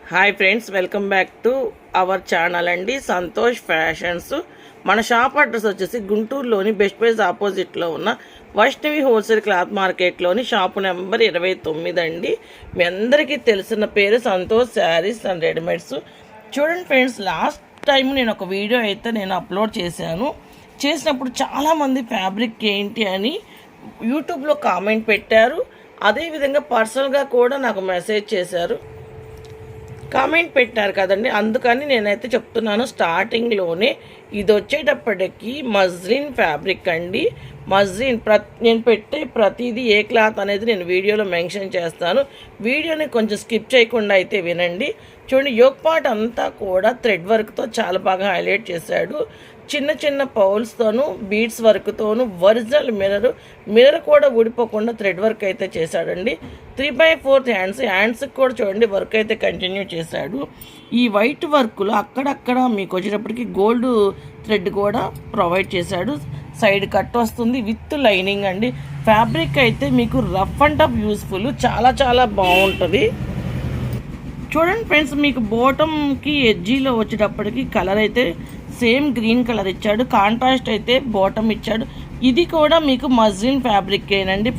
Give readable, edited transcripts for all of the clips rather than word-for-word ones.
Hi friends, welcome back to our channel అండి Santosh fashions. మన shop address వచ్చేసి గుంటూరులోని బెస్ట్ ప్రైస్ ఆపోజిట్లో ఉన్న వైష్ణవి హోల్సేల్ క్లాత్ మార్కెట్లోని షాపు నెంబర్ 29 అండి. మీ అందరికీ తెలిసిన పేరు సంతోష్ శారీస్ అండ్ రెడీమేడ్స్. చూడండి ఫ్రెండ్స్, లాస్ట్ టైం నేను ఒక వీడియో అయితే అప్లోడ్ చేసినప్పుడు చాలామంది ఫ్యాబ్రిక్ ఏంటి అని యూట్యూబ్లో కామెంట్ పెట్టారు. అదేవిధంగా పర్సనల్గా కూడా నాకు మెసేజ్ చేశారు, కామెంట్ పెట్టారు కదండి. అందుకని నేనైతే చెప్తున్నాను, స్టార్టింగ్లోనే ఇది వచ్చేటప్పటికి మజ్లిన్ ఫ్యాబ్రిక్ అండి. మజ్లిన్ నేను పెట్టే ప్రతిదీ ఏ క్లాత్ అనేది నేను వీడియోలో మెన్షన్ చేస్తాను. వీడియోని కొంచెం స్కిప్ చేయకుండా అయితే వినండి. చూడండి, యోక్ పార్ట్ అంతా కూడా థ్రెడ్ వర్క్తో చాలా బాగా హైలైట్ చేశాడు. చిన్న చిన్న పౌల్స్తోనూ బీడ్స్ వర్క్తోనూ ఒరిజినల్ మిర్రర్ కూడా ఊడిపోకుండా థ్రెడ్ వర్క్ అయితే చేశాడండి. 3/4 హ్యాండ్స్కి కూడా చూడండి వర్క్ అయితే కంటిన్యూ చేశాడు. ఈ వైట్ వర్క్లో అక్కడక్కడ మీకు వచ్చేటప్పటికి గోల్డ్ థ్రెడ్ కూడా ప్రొవైడ్ చేశాడు. సైడ్ కట్ వస్తుంది విత్ లైనింగ్ అండి. ఫ్యాబ్రిక్ అయితే మీకు రఫ్ అండ్ టఫ్ యూస్ఫుల్, చాలా చాలా బాగుంటుంది. చూడండి ఫ్రెండ్స్, మీకు బాటమ్కి ఎడ్జీలో వచ్చేటప్పటికి కలర్ అయితే సేమ్ గ్రీన్ కలర్ ఇచ్చాడు. కాంట్రాస్ట్ అయితే బాటమ్ ఇచ్చాడు. ఇది కూడా మీకు మజ్లిన్ ఫ్యాబ్రికేనండి.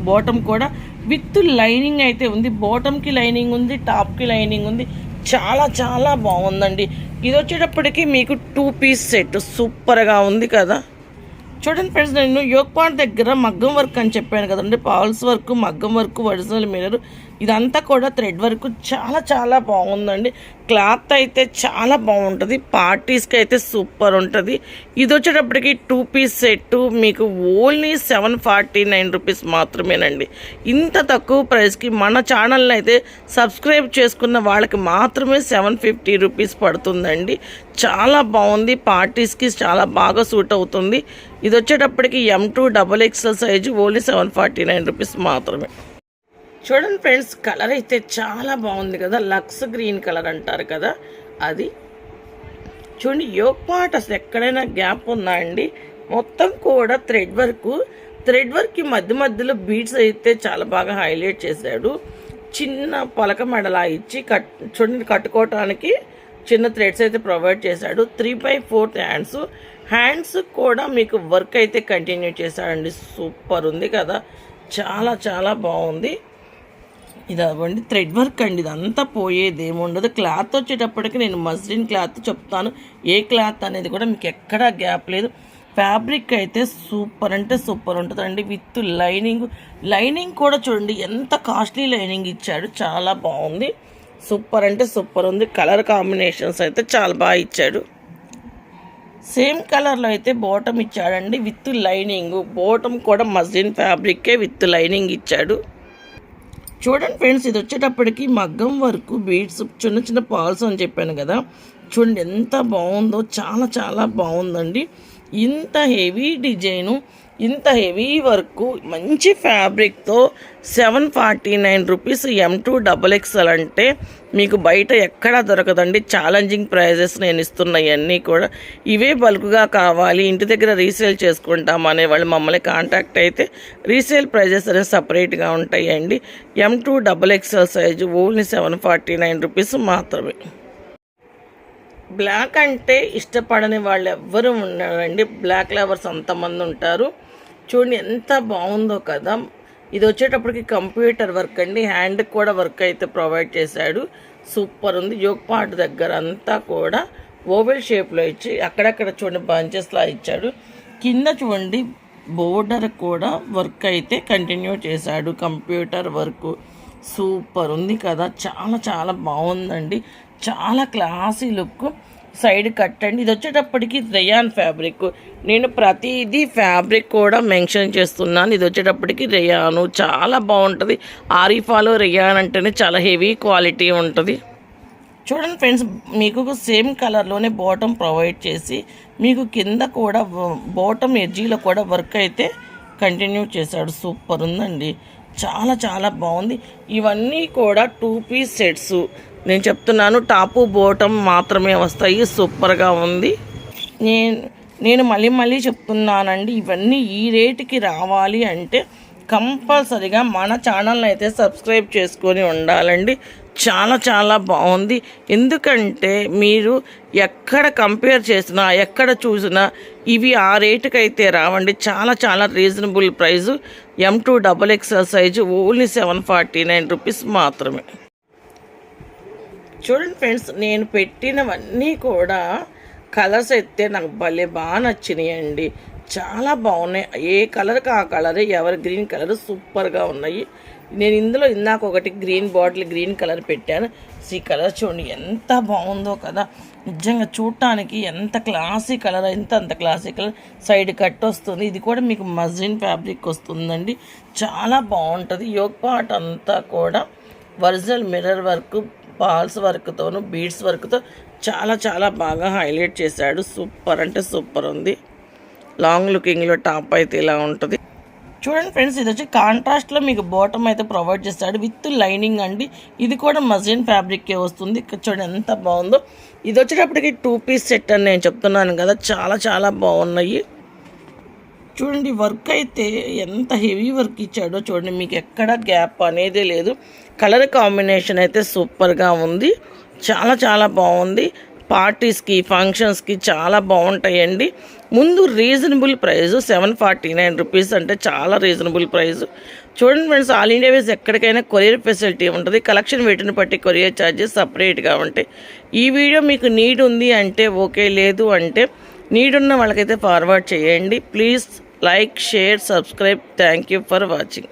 బాటమ్ కూడా విత్ లైనింగ్ అయితే ఉంది. బాటమ్కి లైనింగ్ ఉంది, టాప్కి లైనింగ్ ఉంది. చాలా చాలా బాగుందండి. ఇది వచ్చేటప్పటికి మీకు 2 పీస్ సెట్ సూపర్గా ఉంది కదా. చూడండి ఫ్రెండ్స్, నేను యోక్ పార్ట్ దగ్గర మగ్గం వర్క్ అని చెప్పాను కదండి. పాల్స్ వర్క్, మగ్గం వర్క్, ఒరిజినల్ మిర్రర్, ఇదంతా కూడా థ్రెడ్ వర్క్ చాలా చాలా బాగుందండి. క్లాత్ అయితే చాలా బాగుంటుంది. పార్టీస్కి అయితే సూపర్ ఉంటుంది. ఇది వచ్చేటప్పటికి 2 పీస్ సెట్ మీకు ఓన్లీ 749 రూపీస్ మాత్రమేనండి. ఇంత తక్కువ ప్రైస్కి మన ఛానల్ని అయితే సబ్స్క్రైబ్ చేసుకున్న వాళ్ళకి మాత్రమే 750 రూపీస్ పడుతుందండి. చాలా బాగుంది. పార్టీస్కి చాలా బాగా సూట్ అవుతుంది. ఇది వచ్చేటప్పటికి M2 XXL size only 749 rupees మాత్రమే. చూడండి ఫ్రెండ్స్, కలర్ అయితే చాలా బాగుంది కదా. లక్స్ గ్రీన్ కలర్ అంటారు కదా, అది చూడండి. యోక్ పార్ట్ అసలు ఎక్కడైనా గ్యాప్ ఉందా అండి? మొత్తం కూడా థ్రెడ్ వర్క్కి మధ్యలో బీడ్స్ అయితే చాలా బాగా హైలైట్ చేశాడు. చిన్న పలక మెడలా ఇచ్చి చూడండి, కట్టుకోవటానికి చిన్న థ్రెడ్స్ అయితే ప్రొవైడ్ చేశాడు. 3/4 హ్యాండ్స్ కూడా మీకు వర్క్ అయితే కంటిన్యూ చేశాడండి. సూపర్ ఉంది కదా, చాలా చాలా బాగుంది. ఇది అవ్వండి థ్రెడ్ వర్క్ అండి. ఇదంతా పోయేది ఏముండదు. క్లాత్ వచ్చేటప్పటికి నేను మస్లిన్ క్లాత్ చెప్తాను, ఏ క్లాత్ అనేది కూడా మీకు ఎక్కడా గ్యాప్ లేదు. ఫ్యాబ్రిక్ అయితే సూపర్ అంటే సూపర్ ఉంటుందండి. విత్ లైనింగ్ కూడా చూడండి ఎంత కాస్ట్లీ లైనింగ్ ఇచ్చాడు, చాలా బాగుంది. సూపర్ అంటే సూపర్ ఉంది. కలర్ కాంబినేషన్స్ అయితే చాలా బాగా ఇచ్చాడు. సేమ్ కలర్లో అయితే బాటమ్ ఇచ్చాడండి విత్ లైనింగ్. బాటమ్ కూడా మస్లిన్ ఫ్యాబ్రిక్కే విత్ లైనింగ్ ఇచ్చాడు. చూడండి ఫ్రెండ్స్, ఇది వచ్చేటప్పటికి మగ్గం వర్క్ బీడ్స్ చిన్న చిన్న పాల్స్ అని చెప్పాను కదా. చూడండి ఎంత బాగుందో, చాలా చాలా బాగుందండి. ఇంత హెవీ డిజైను, ఇంత హెవీ వర్క్, మంచి ఫ్యాబ్రిక్తో 749 రూపీస్ M2 XXL అంటే మీకు బయట ఎక్కడా దొరకదండి. ఛాలెంజింగ్ ప్రైజెస్ నేను ఇస్తున్నాయన్నీ కూడా. ఇవే బల్క్గా కావాలి, ఇంటి దగ్గర రీసేల్ చేసుకుంటాం అనేవాళ్ళు మమ్మల్ని కాంటాక్ట్ అయితే రీసేల్ ప్రైజెస్ అనేవి సపరేట్గా ఉంటాయండి. M2 XXL size only 749 rupees మాత్రమే. బ్లాక్ అంటే ఇష్టపడని వాళ్ళు ఎవ్వరూ ఉన్నారండి. బ్లాక్ లవర్స్ అంతమంది ఉంటారు. చూడండి ఎంత బాగుందో కదా. ఇది వచ్చేటప్పటికి కంప్యూటర్ వర్క్ అండి. హ్యాండ్కి కూడా వర్క్ అయితే ప్రొవైడ్ చేశాడు. సూపర్ ఉంది. యోక్ పార్ట్ దగ్గర అంతా కూడా ఓవెల్ షేప్లో ఇచ్చి అక్కడక్కడ చూడండి బంచెస్లా ఇచ్చాడు. కింద చూడండి బోర్డర్ కూడా వర్క్ అయితే కంటిన్యూ చేశాడు. కంప్యూటర్ వర్క్ సూపర్ ఉంది కదా, చాలా చాలా బాగుందండి. చాలా క్లాసీ లుక్. సైడ్ కట్ అండి. ఇది వచ్చేటప్పటికి రేయాన్ ఫ్యాబ్రిక్. నేను ప్రతిదీ ఫ్యాబ్రిక్ కూడా మెన్షన్ చేస్తున్నాను. ఇది వచ్చేటప్పటికి రేయాను, చాలా బాగుంటుంది. ఆరిఫాలో రేయాన్ అంటేనే చాలా హెవీ క్వాలిటీ ఉంటుంది. చూడండి ఫ్రెండ్స్, మీకు సేమ్ కలర్లోనే బాటమ్ ప్రొవైడ్ చేసి మీకు కింద కూడా బాటమ్ ఎడ్జీలో కూడా వర్క్ అయితే కంటిన్యూ చేశాడు. సూపర్ ఉందండి, చాలా చాలా బాగుంది. ఇవన్నీ కూడా 2 పీస్ సెట్స్ నేను చెప్తున్నాను. టాపు బాటమ్ మాత్రమే వస్తాయి. సూపర్గా ఉంది. నేను మళ్ళీ చెప్తున్నానండి, ఇవన్నీ ఈ రేటుకి రావాలి అంటే కంపల్సరిగా మన ఛానల్ని అయితే సబ్స్క్రైబ్ చేసుకొని ఉండాలండి. చాలా చాలా బాగుంది. ఎందుకంటే మీరు ఎక్కడ కంపేర్ చేసినా ఎక్కడ చూసినా ఇవి ఆ రేటుకి అయితే రావండి. చాలా చాలా reasonable price. M2XXL size only 749 rupees మాత్రమే. చూడండి ఫ్రెండ్స్, నేను పెట్టినవన్నీ కూడా కలర్స్ అయితే నాకు భలే బాగా నచ్చినాయండి. చాలా బాగున్నాయి. ఏ కలర్కి ఆ కలరే, ఎవరి గ్రీన్ కలర్ సూపర్గా ఉన్నాయి. నేను ఇందులో ఇందాక ఒకటి గ్రీన్ బాటిల్ గ్రీన్ కలర్ పెట్టాను. ఈ కలర్ చూడండి ఎంత బాగుందో కదా. నిజంగా చూడటానికి ఎంత క్లాసీ కలర్, అంత క్లాసీ కలర్. సైడ్ కట్ వస్తుంది. ఇది కూడా మీకు మజ్లిన్ ఫ్యాబ్రిక్ వస్తుందండి. చాలా బాగుంటుంది. యోగ్ పార్ట్ అంతా కూడా ఒరిజినల్ మిర్రర్ వర్క్, పాల్స్ వర్క్తోను, బీడ్స్ వర్క్తో చాలా చాలా బాగా హైలైట్ చేశాడు. సూపర్ అంటే సూపర్ ఉంది. లాంగ్ లుకింగ్లో టాప్ అయితే ఇలా ఉంటుంది. చూడండి ఫ్రెండ్స్, ఇది వచ్చి కాంట్రాస్ట్లో మీకు బాటమ్ అయితే ప్రొవైడ్ చేస్తాడు విత్ లైనింగ్ అండి. ఇది కూడా మజ్లిన్ ఫ్యాబ్రిక్కే వస్తుంది. చూడండి ఎంత బాగుందో. ఇది వచ్చేటప్పటికి 2 పీస్ సెట్ అని నేను చెప్తున్నాను కదా, చాలా చాలా బాగున్నాయి. చూడండి వర్క్ అయితే ఎంత హెవీ వర్క్ ఇచ్చాడో చూడండి. మీకు ఎక్కడ గ్యాప్ అనేది లేదు. కలర్ కాంబినేషన్ అయితే సూపర్గా ఉంది. చాలా చాలా బాగుంది. పార్టీస్కి, ఫంక్షన్స్కి చాలా బాగుంటాయండి. ముందు రీజనబుల్ ప్రైజు 749 రూపీస్ అంటే చాలా రీజనబుల్ ప్రైజు. చూడండి ఫ్రెండ్స్, ఆల్ ఇండియా వేస్ ఎక్కడికైనా కొరియర్ ఫెసిలిటీ ఉంటుంది. కలెక్షన్ వీటిని బట్టి కొరియర్ ఛార్జెస్ సపరేట్గా ఉంటాయి. ఈ వీడియో మీకు నీడ్ ఉంది అంటే ఓకే, లేదు అంటే నీడ్ ఉన్న వాళ్ళకైతే ఫార్వర్డ్ చేయండి. Please like, share, subscribe. Thank you for watching.